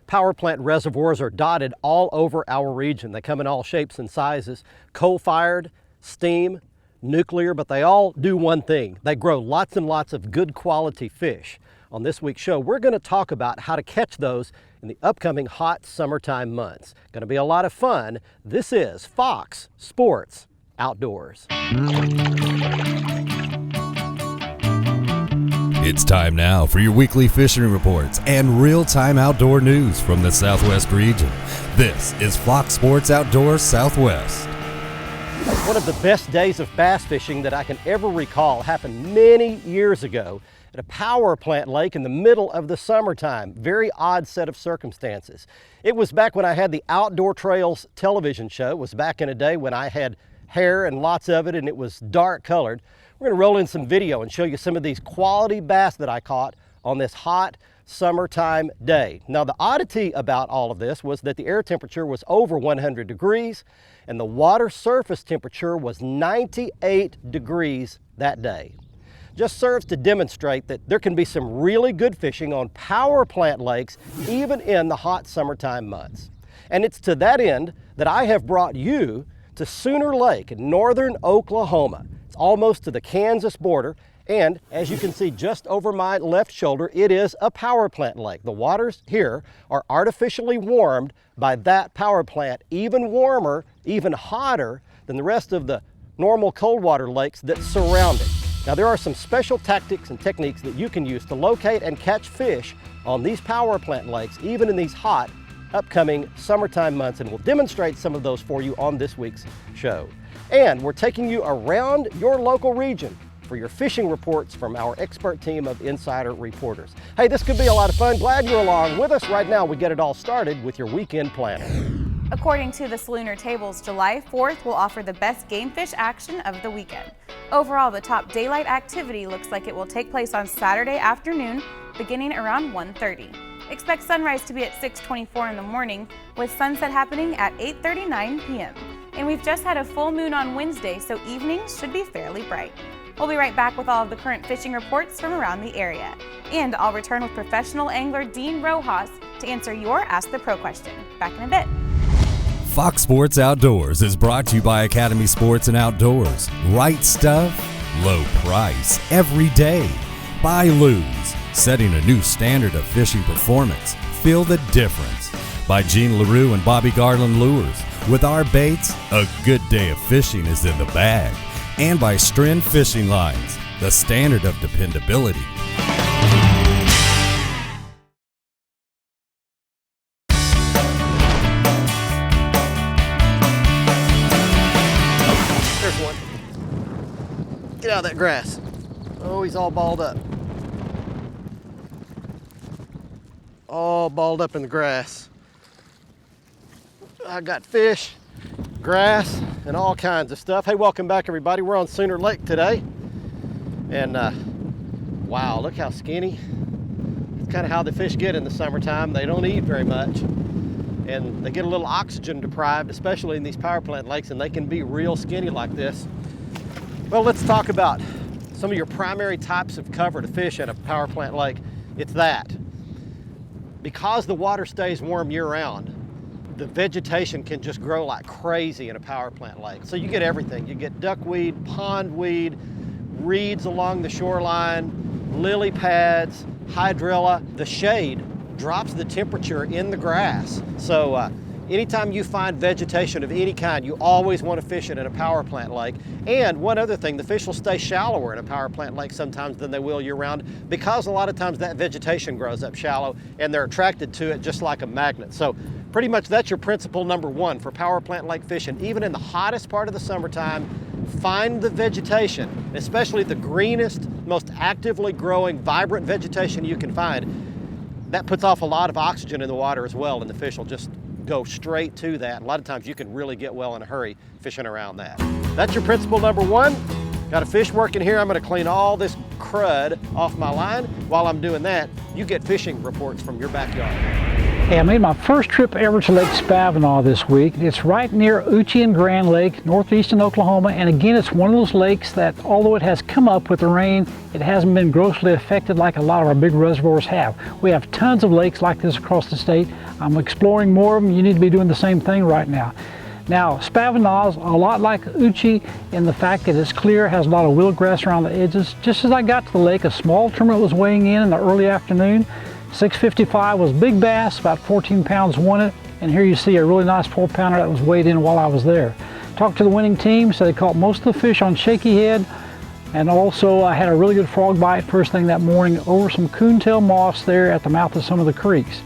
Power plant reservoirs are dotted all over our region. They come in all shapes and sizes, coal-fired, steam, nuclear, but they all do one thing. They grow lots and lots of good quality fish. On this week's show, we're going to talk about how to catch those in the upcoming hot summertime months. Going to be a lot of fun. This is Fox Sports Outdoors. It's time now for your weekly fishing reports and real-time outdoor news from the Southwest region. This is Fox Sports Outdoors Southwest. One of the best days of bass fishing that I can ever recall happened many years ago at a power plant lake in the middle of the summertime. Very odd set of circumstances. It was back when I had the Outdoor Trails television show. It was back in a day when I had hair and lots of it and it was dark colored. We're going to roll in some video and show you some of these quality bass that I caught on this hot summertime day. Now, the oddity about all of this was that the air temperature was over 100 degrees and the water surface temperature was 98 degrees that day. Just serves to demonstrate that there can be some really good fishing on power plant lakes even in the hot summertime months. And it's to that end that I have brought you to Sooner Lake in northern Oklahoma. It's almost to the Kansas border, and as you can see just over my left shoulder, it is a power plant lake. The waters here are artificially warmed by that power plant, even warmer, even hotter than the rest of the normal cold water lakes that surround it. Now, there are some special tactics and techniques that you can use to locate and catch fish on these power plant lakes, even in these hot upcoming summertime months, and we'll demonstrate some of those for you on this week's show. And we're taking you around your local region for your fishing reports from our expert team of insider reporters. Hey, this could be a lot of fun. Glad you're along with us. Right now, we get it all started with your weekend planning. According to the Salooner Tables, July 4th will offer the best game fish action of the weekend. Overall, the top daylight activity looks like it will take place on Saturday afternoon, beginning around 1:30. Expect sunrise to be at 6:24 in the morning, with sunset happening at 8:39 p.m. And we've just had a full moon on Wednesday, so evenings should be fairly bright. We'll be right back with all of the current fishing reports from around the area. And I'll return with professional angler Dean Rojas to answer your Ask the Pro question. Back in a bit. Fox Sports Outdoors is brought to you by Academy Sports and Outdoors. Right stuff, low price, every day. By Lou's, setting a new standard of fishing performance. Feel the difference. By Gene LaRue and Bobby Garland Lures. With our baits, a good day of fishing is in the bag. And by Stren Fishing Lines, the standard of dependability. There's one. Get out of that grass. Oh, he's all balled up. All balled up in the grass. I got fish, grass, and all kinds of stuff. Hey, welcome back, everybody. We're on Sooner Lake today. And wow, look how skinny. It's kind of how the fish get in the summertime. They don't eat very much. And they get a little oxygen deprived, especially in these power plant lakes, and they can be real skinny like this. Well, let's talk about some of your primary types of cover to fish at a power plant lake. It's that. Because the water stays warm year-round, the vegetation can just grow like crazy in a power plant lake. So you get everything. You get duckweed, pondweed, reeds along the shoreline, lily pads, hydrilla. The shade drops the temperature in the grass. So anytime you find vegetation of any kind, you always want to fish it in a power plant lake. And one other thing, the fish will stay shallower in a power plant lake sometimes than they will year-round, because a lot of times that vegetation grows up shallow and they're attracted to it just like a magnet. So pretty much that's your principle number one for power plant lake fishing. Even in the hottest part of the summertime, find the vegetation, especially the greenest, most actively growing, vibrant vegetation you can find. That puts off a lot of oxygen in the water as well, and the fish will just go straight to that. A lot of times you can really get well in a hurry fishing around that. That's your principle number one. Got a fish working here. I'm going to clean all this crud off my line. While I'm doing that, you get fishing reports from your backyard. Hey, I made my first trip ever to Lake Spavinaw this week. It's right near Uchee and Grand Lake, northeastern Oklahoma, and again, it's one of those lakes that, although it has come up with the rain, it hasn't been grossly affected like a lot of our big reservoirs have. We have tons of lakes like this across the state. I'm exploring more of them. You need to be doing the same thing right now. Now, Spavinaw is a lot like Uchee in the fact that it's clear, has a lot of wheelgrass around the edges. Just as I got to the lake, a small tournament was weighing in the early afternoon. 655 was big bass, about 14 pounds won it, and here you see a really nice 4-pounder that was weighed in while I was there. Talked to the winning team, so they caught most of the fish on shaky head, and also I had a really good frog bite first thing that morning over some coontail moss there at the mouth of some of the creeks.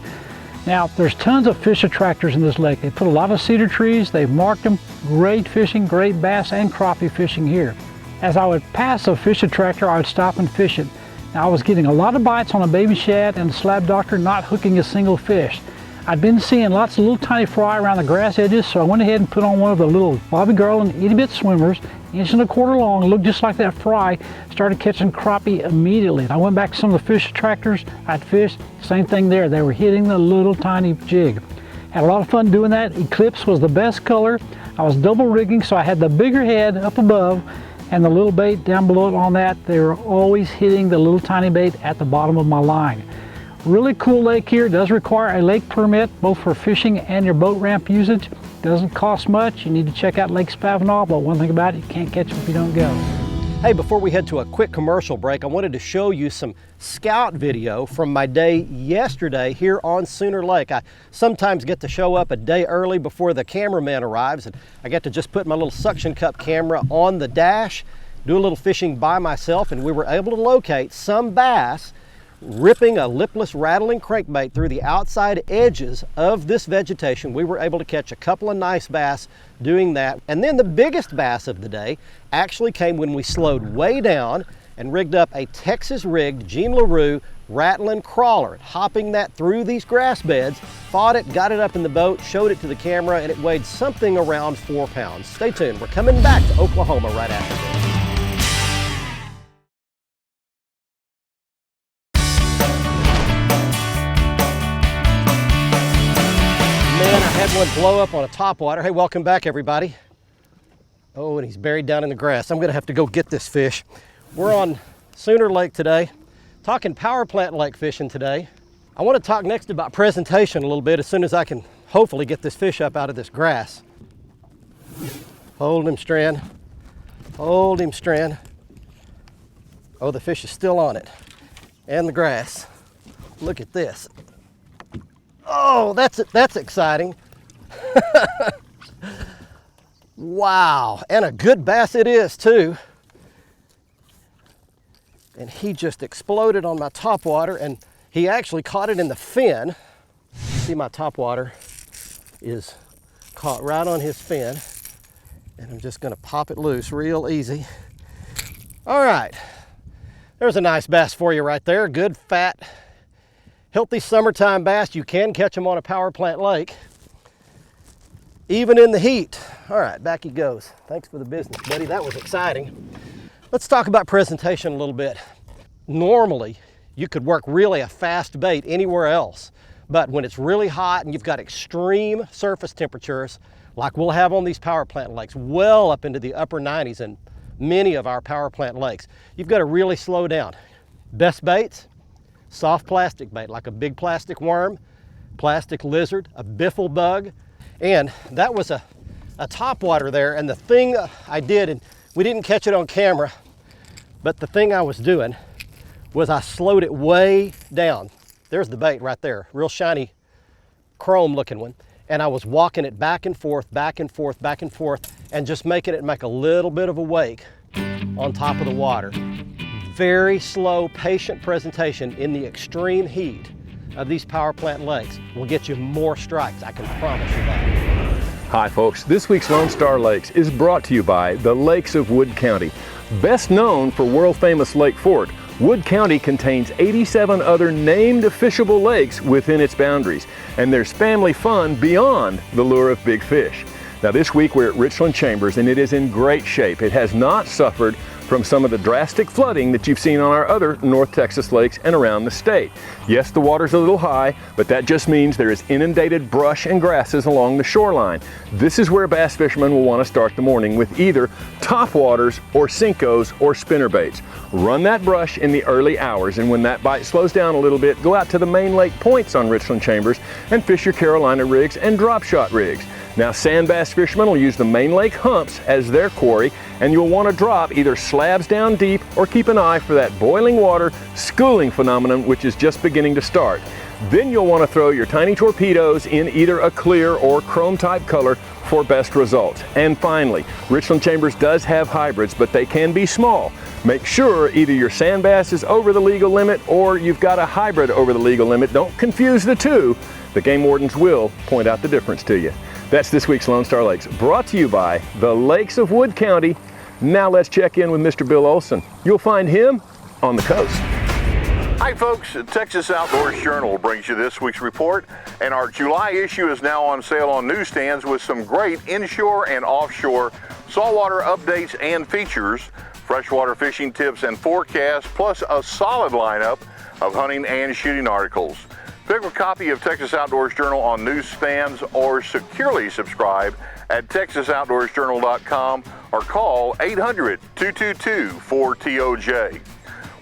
Now, there's tons of fish attractors in this lake. They put a lot of cedar trees, they've marked them. Great fishing, great bass and crappie fishing here. As I would pass a fish attractor, I would stop and fish it. Now, I was getting a lot of bites on a baby shad and a slab doctor, not hooking a single fish. I'd been seeing lots of little tiny fry around the grass edges, so I went ahead and put on one of the little Bobby Garland itty-bit swimmers, 1.25 inches long, looked just like that fry, started catching crappie immediately. And I went back to some of the fish attractors I'd fished, same thing there, they were hitting the little tiny jig. Had a lot of fun doing that. Eclipse was the best color. I was double rigging, so I had the bigger head up above and the little bait down below it on that. They were always hitting the little tiny bait at the bottom of my line. Really cool lake here. It does require a lake permit, both for fishing and your boat ramp usage. Doesn't cost much. You need to check out Lake Spavinaw, but one thing about it, you can't catch them if you don't go. Hey, before we head to a quick commercial break, I wanted to show you some scout video from my day yesterday here on Sooner Lake. I sometimes get to show up a day early before the cameraman arrives, and I get to just put my little suction cup camera on the dash, do a little fishing by myself, and we were able to locate some bass ripping a lipless rattling crankbait through the outside edges of this vegetation. We were able to catch a couple of nice bass doing that. And then the biggest bass of the day actually came when we slowed way down and rigged up a Texas rigged Jean LaRue rattling crawler, hopping that through these grass beds, fought it, got it up in the boat, showed it to the camera, and it weighed something around 4 pounds. Stay tuned, we're coming back to Oklahoma right after this. Man, I had one blow up on a topwater. Hey, welcome back, everybody. Oh, and he's buried down in the grass. I'm gonna have to go get this fish. We're on Sooner Lake today, talking power plant lake fishing today. I want to talk next about presentation a little bit as soon as I can hopefully get this fish up out of this grass. Hold him, Strand. Hold him, Strand. Oh, the fish is still on it. And the grass. Look at this. Oh, that's exciting. Wow, and a good bass it is too. And he just exploded on my topwater, and he actually caught it in the fin. See, my topwater is caught right on his fin, and I'm just gonna pop it loose real easy. All right, there's a nice bass for you right there. Good, fat, healthy summertime bass. You can catch them on a power plant lake, even in the heat. All right, back he goes. Thanks for the business, buddy. That was exciting. Let's talk about presentation a little bit. Normally, you could work really a fast bait anywhere else, but when it's really hot and you've got extreme surface temperatures, like we'll have on these power plant lakes, well up into the upper 90s in many of our power plant lakes, you've got to really slow down. Best baits, soft plastic bait, like a big plastic worm, plastic lizard, a biffle bug, and that was a topwater there. And the thing I did, and we didn't catch it on camera, but the thing I was doing was I slowed it way down. There's the bait right there, real shiny chrome looking one. And I was walking it back and forth, back and forth, back and forth, and just making it make a little bit of a wake on top of the water. Very slow, patient presentation in the extreme heat of these power plant lakes will get you more strikes, I can promise you that. Hi folks, this week's Lone Star Lakes is brought to you by the Lakes of Wood County. Best known for world-famous Lake Fort, Wood County contains 87 other named fishable lakes within its boundaries, and there's family fun beyond the lure of big fish. Now this week we're at Richland Chambers, and it is in great shape. It has not suffered from some of the drastic flooding that you've seen on our other North Texas lakes and around the state. Yes, the water's a little high, but that just means there is inundated brush and grasses along the shoreline. This is where bass fishermen will want to start the morning with either topwaters or Senkos or spinnerbaits. Run that brush in the early hours, and when that bite slows down a little bit, go out to the main lake points on Richland Chambers and fish your Carolina rigs and drop shot rigs. Now, sand bass fishermen will use the main lake humps as their quarry, and you'll want to drop either slabs down deep or keep an eye for that boiling water schooling phenomenon, which is just beginning to start. Then you'll want to throw your tiny torpedoes in either a clear or chrome type color for best results. And finally, Richland Chambers does have hybrids, but they can be small. Make sure either your sand bass is over the legal limit or you've got a hybrid over the legal limit. Don't confuse the two. The game wardens will point out the difference to you. That's this week's Lone Star Lakes, brought to you by the Lakes of Wood County. Now let's check in with Mr. Bill Olson. You'll find him on the coast. Hi folks, Texas Outdoors Journal brings you this week's report, and our July issue is now on sale on newsstands with some great inshore and offshore saltwater updates and features, freshwater fishing tips and forecasts, plus a solid lineup of hunting and shooting articles. Pick up a copy of Texas Outdoors Journal on newsstands or securely subscribe at texasoutdoorsjournal.com or call 800-222-4TOJ.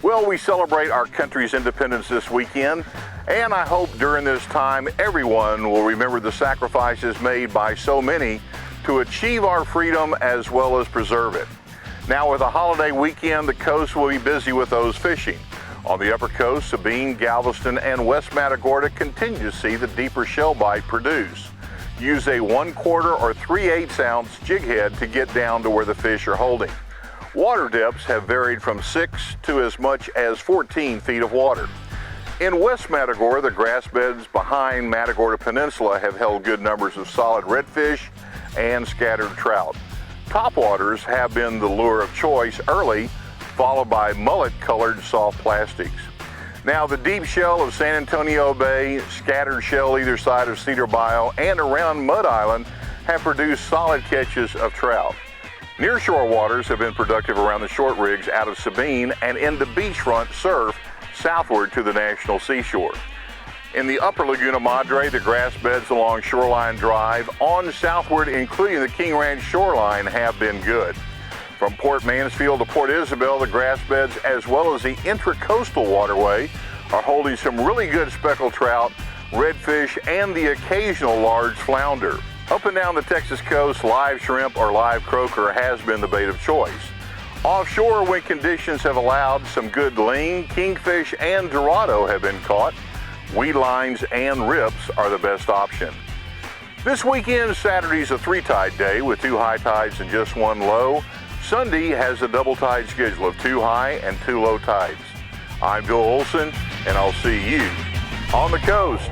Well, we celebrate our country's independence this weekend, and I hope during this time everyone will remember the sacrifices made by so many to achieve our freedom as well as preserve it. Now, with a holiday weekend, the coast will be busy with those fishing. On the upper coast, Sabine, Galveston, and West Matagorda continue to see the deeper shell bite produce. Use a 1/4 or 3/8 ounce jig head to get down to where the fish are holding. Water depths have varied from 6 to as much as 14 feet of water. In West Matagorda, the grass beds behind Matagorda Peninsula have held good numbers of solid redfish and scattered trout. Topwaters have been the lure of choice early, followed by mullet-colored soft plastics. Now, the deep shell of San Antonio Bay, scattered shell either side of Cedar Bayou, and around Mud Island have produced solid catches of trout. Nearshore waters have been productive around the short rigs out of Sabine and into beachfront surf southward to the National Seashore. In the upper Laguna Madre, the grass beds along Shoreline Drive on southward, including the King Ranch shoreline, have been good. From Port Mansfield to Port Isabel, the grass beds as well as the intracoastal waterway are holding some really good speckled trout, redfish, and the occasional large flounder. Up and down the Texas coast, live shrimp or live croaker has been the bait of choice. Offshore, when conditions have allowed, some good ling, kingfish, and dorado have been caught. Weed lines and rips are the best option. This weekend, Saturday's a 3-tide day with 2 high tides and just 1 low. Sunday has a double tide schedule of 2 high and 2 low tides. I'm Bill Olson, and I'll see you on the coast.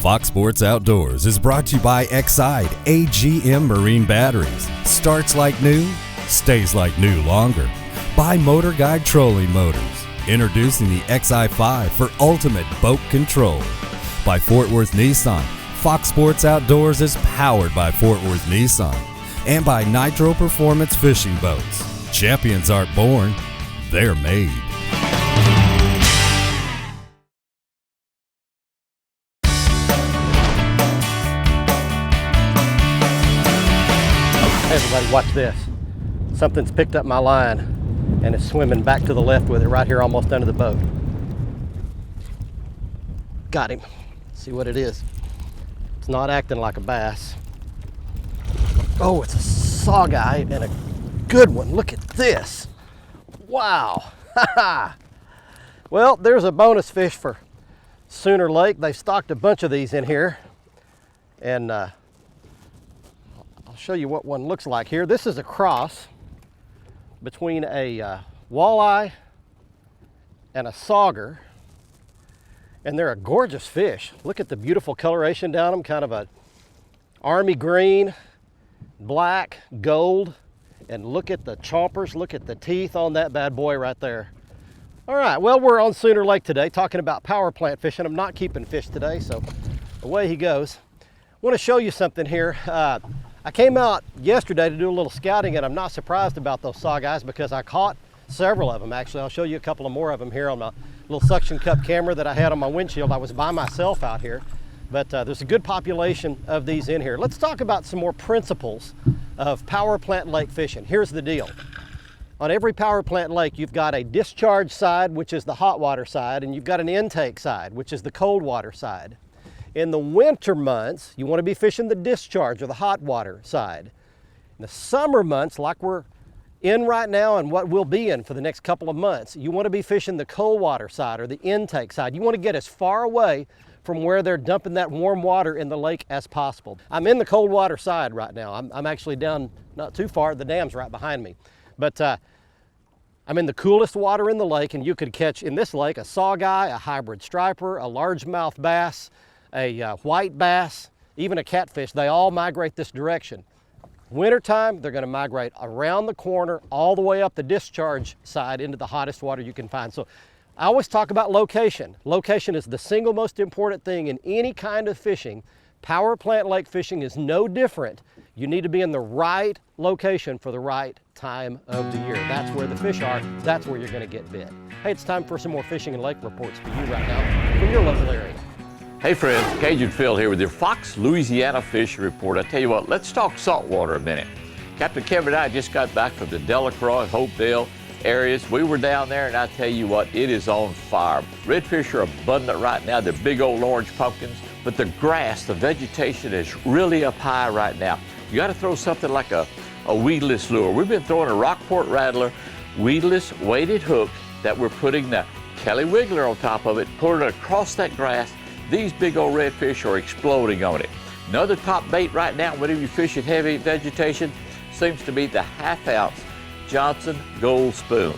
Fox Sports Outdoors is brought to you by Exide AGM Marine Batteries. Starts like new, stays like new longer. By Motor Guide Trolling Motors. Introducing the XI5 for ultimate boat control. By Fort Worth Nissan. Fox Sports Outdoors is powered by Fort Worth Nissan. And by Nitro Performance Fishing Boats. Champions aren't born, they're made. Hey everybody, watch this. Something's picked up my line and it's swimming back to the left with it right here almost under the boat. Got him. Let's see what it is. It's not acting like a bass. Oh, it's a sawguy and a good one. Look at this. Wow. Well, there's a bonus fish for Sooner Lake. They stocked a bunch of these in here. And I'll show you what one looks like here. This is a cross between a walleye and a sauger. And they're a gorgeous fish. Look at the beautiful coloration down them, kind of a army green, black, gold, and look at the chompers, look at the teeth on that bad boy right there. All right, well, we're on Sooner Lake today talking about power plant fishing. I'm not keeping fish today, so away he goes. I want to show you something here. I came out yesterday to do a little scouting, and I'm not surprised about those saw guys because I caught several of them. Actually, I'll show you a couple of more of them here on my little suction cup camera that I had on my windshield. I was by myself out here, but there's a good population of these in here. Let's talk about some more principles of power plant lake fishing. Here's the deal. On every power plant lake, you've got a discharge side, which is the hot water side, and you've got an intake side, which is the cold water side. In the winter months, you want to be fishing the discharge or the hot water side. In the summer months, like we're in right now and what we'll be in for the next couple of months, you want to be fishing the cold water side or the intake side. You want to get as far away from where they're dumping that warm water in the lake as possible. I'm in the cold water side right now. I'm actually down not too far. The dam's right behind me. But I'm in the coolest water in the lake, and you could catch in this lake a sawguy, a hybrid striper, a largemouth bass, a white bass, even a catfish. They all migrate this direction. Wintertime, they're going to migrate around the corner all the way up the discharge side into the hottest water you can find. So I always talk about location. Location is the single most important thing in any kind of fishing. Power plant lake fishing is no different. You need to be in the right location for the right time of the year. That's where the fish are. That's where you're going to get bit. Hey, it's time for some more fishing and lake reports for you right now from your local area. Hey friends, Cajun Phil here with your Fox Louisiana Fish Report. I tell you what, let's talk saltwater a minute. Captain Kevin and I just got back from the Delacroix, Hopedale areas. We were down there, and I tell you what, it is on fire. Redfish are abundant right now. They're big old orange pumpkins, but the grass, the vegetation is really up high right now. You got to throw something like a weedless lure. We've been throwing a Rockport Rattler weedless weighted hook that we're putting the Kelly Wiggler on top of it, putting it across that grass. These big old redfish are exploding on it. Another top bait right now, whenever you fish in heavy vegetation, seems to be the half-ounce Johnson Gold Spoon.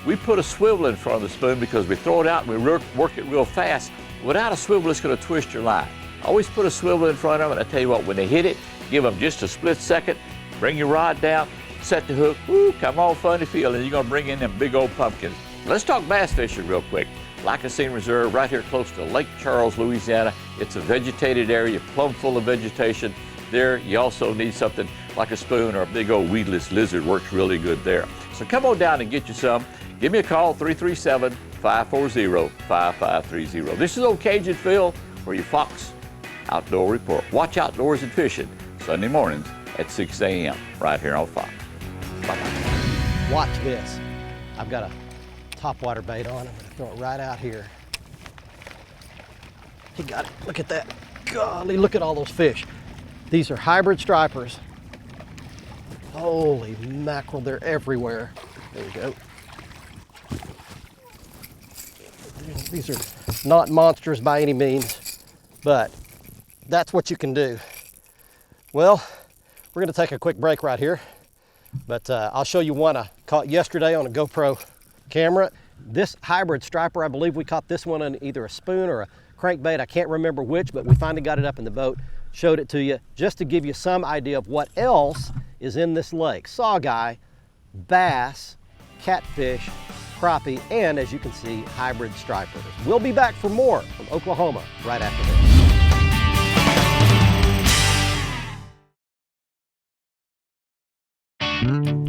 We put a swivel in front of the spoon because we throw it out and we work it real fast. Without a swivel, it's going to twist your line. Always put a swivel in front of it. I tell you what, when they hit it, give them just a split second, bring your rod down, set the hook, woo, come on funny feeling, you're going to bring in them big old pumpkins. Let's talk bass fishing real quick. Lycosine Reserve right here close to Lake Charles, Louisiana. It's a vegetated area, plumb full of vegetation. There, you also need something like a spoon or a big old weedless lizard. Works really good there. So come on down and get you some. Give me a call, 337-540-5530. This is old Cajun Phil for your Fox Outdoor Report. Watch outdoors and fishing Sunday mornings at 6 a.m. right here on Fox. Bye-bye. Watch this. I've got a topwater bait on. I'm going to throw it right out here. He got it. Look at that. Golly, look at all those fish. These are hybrid stripers. Holy mackerel, they're everywhere. There we go. These are not monsters by any means, but that's what you can do. Well, we're going to take a quick break right here, but I'll show you one I caught yesterday on a GoPro camera. This hybrid striper, I believe we caught this one on either a spoon or a crankbait. I can't remember which, but we finally got it up in the boat, showed it to you just to give you some idea of what else is in this lake. Sawguy, bass, catfish, crappie, and as you can see, hybrid stripers. We'll be back for more from Oklahoma right after this.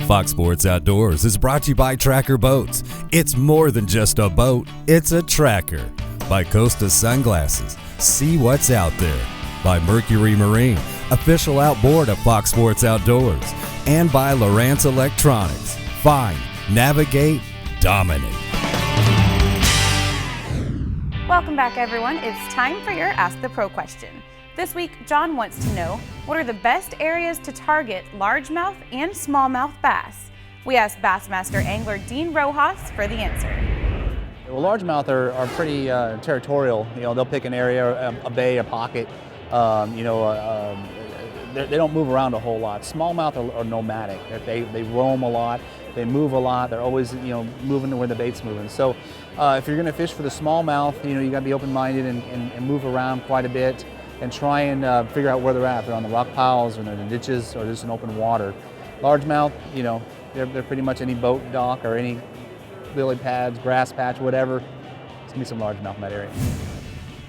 Fox Sports Outdoors is brought to you by Tracker Boats. It's more than just a boat, it's a tracker. By Costa Sunglasses, see what's out there. By Mercury Marine, official outboard of Fox Sports Outdoors. And by Lowrance Electronics. Find, navigate, dominate. Welcome back, everyone. It's time for your Ask the Pro question. This week, John wants to know, what are the best areas to target largemouth and smallmouth bass? We asked Bassmaster angler Dean Rojas for the answer. Well, largemouth are pretty territorial. You know, they'll pick an area, a bay, a pocket. They don't move around a whole lot. Smallmouth are nomadic. They roam a lot. They move a lot. They're always, moving to where the bait's moving. So, if you're going to fish for the smallmouth, you got to be open-minded and move around quite a bit, and try and figure out where they're at. If they're on the rock piles, or they're in the ditches, or just in open water. Largemouth, they're pretty much any boat dock or any lily pads, grass patch, whatever. There's gonna be some largemouth in that area.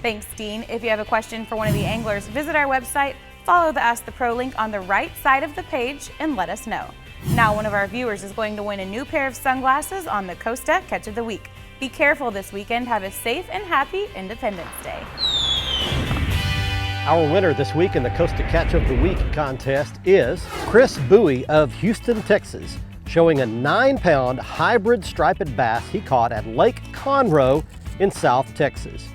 Thanks, Dean. If you have a question for one of the anglers, visit our website, Follow the Ask the Pro link on the right side of the page and let us know. Now one of our viewers is going to win a new pair of sunglasses on the Costa Catch of the Week. Be careful this weekend. Have a safe and happy Independence Day. Our winner this week in the Costa Catch of the Week contest is Chris Bowie of Houston, Texas, showing a 9-pound hybrid striped bass he caught at Lake Conroe in South Texas.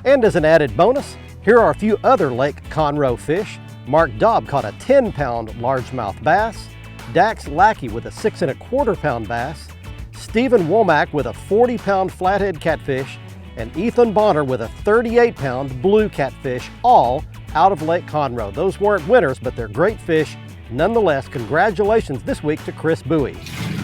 And as an added bonus, here are a few other Lake Conroe fish. Mark Daub caught a 10-pound largemouth bass, Dax Lackey with a 6¼ bass, Stephen Womack with a 40-pound flathead catfish, and Ethan Bonner with a 38-pound blue catfish, all out of Lake Conroe. Those weren't winners, but they're great fish. Nonetheless, congratulations this week to Chris Bowie.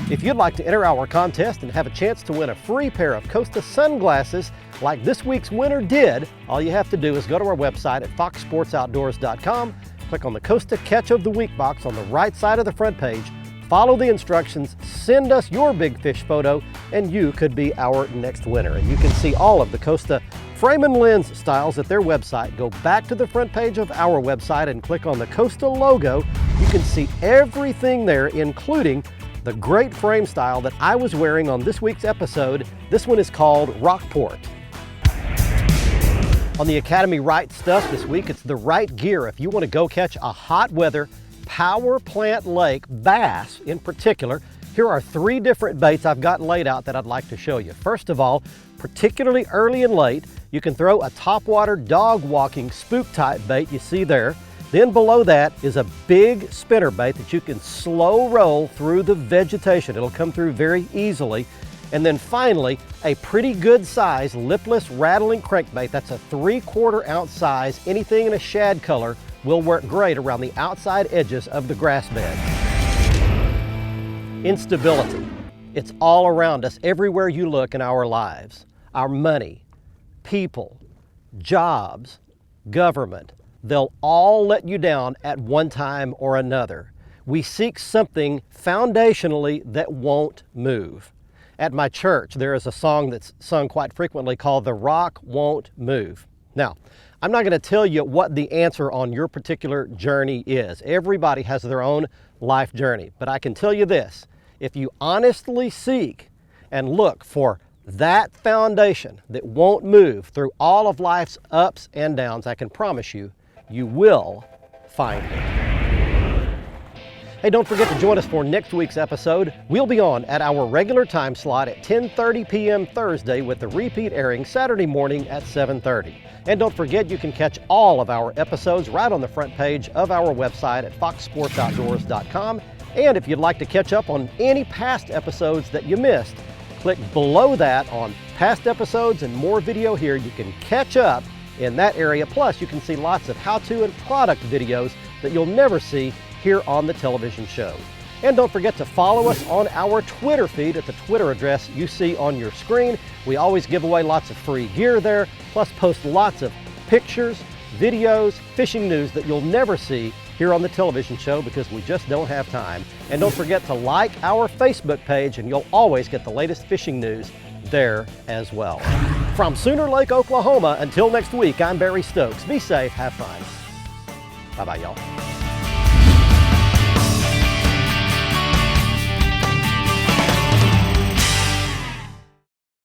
If you'd like to enter our contest and have a chance to win a free pair of Costa sunglasses like this week's winner did, all you have to do is go to our website at foxsportsoutdoors.com, click on the Costa Catch of the Week box on the right side of the front page, follow the instructions, send us your big fish photo, and you could be our next winner. And you can see all of the Costa frame and lens styles at their website. Go back to the front page of our website and click on the Costa logo. You can see everything there, including the great frame style that I was wearing on this week's episode. This one is called Rockport. On the Academy Right Stuff this week, it's the right gear if you want to go catch a hot weather power plant lake bass in particular. Here are 3 different baits I've got laid out that I'd like to show you. First of all, particularly early and late, you can throw a topwater dog walking spook type bait you see there. Then below that is a big spinner bait that you can slow roll through the vegetation. It'll come through very easily. And then finally, a pretty good size lipless rattling crankbait. That's a 3/4 ounce size. Anything in a shad color will work great around the outside edges of the grass bed. Instability. It's all around us, everywhere you look in our lives. Our money, people, jobs, government, they'll all let you down at one time or another. We seek something foundationally that won't move. At my church, there is a song that's sung quite frequently called "The Rock Won't Move." Now, I'm not going to tell you what the answer on your particular journey is. Everybody has their own life journey. But I can tell you this, if you honestly seek and look for that foundation that won't move through all of life's ups and downs, I can promise you, you will find it. Hey, don't forget to join us for next week's episode. We'll be on at our regular time slot at 10:30 p.m. Thursday with the repeat airing Saturday morning at 7:30. And don't forget, you can catch all of our episodes right on the front page of our website at foxsportsoutdoors.com. And if you'd like to catch up on any past episodes that you missed, click below that on past episodes and more video here. You can catch up in that area. Plus, you can see lots of how-to and product videos that you'll never see here on the television show. And don't forget to follow us on our Twitter feed at the Twitter address you see on your screen. We always give away lots of free gear there, plus post lots of pictures, videos, fishing news that you'll never see here on the television show because we just don't have time. And don't forget to like our Facebook page and you'll always get the latest fishing news there as well. From Sooner Lake, Oklahoma, until next week, I'm Barry Stokes. Be safe, have fun. Bye-bye, y'all.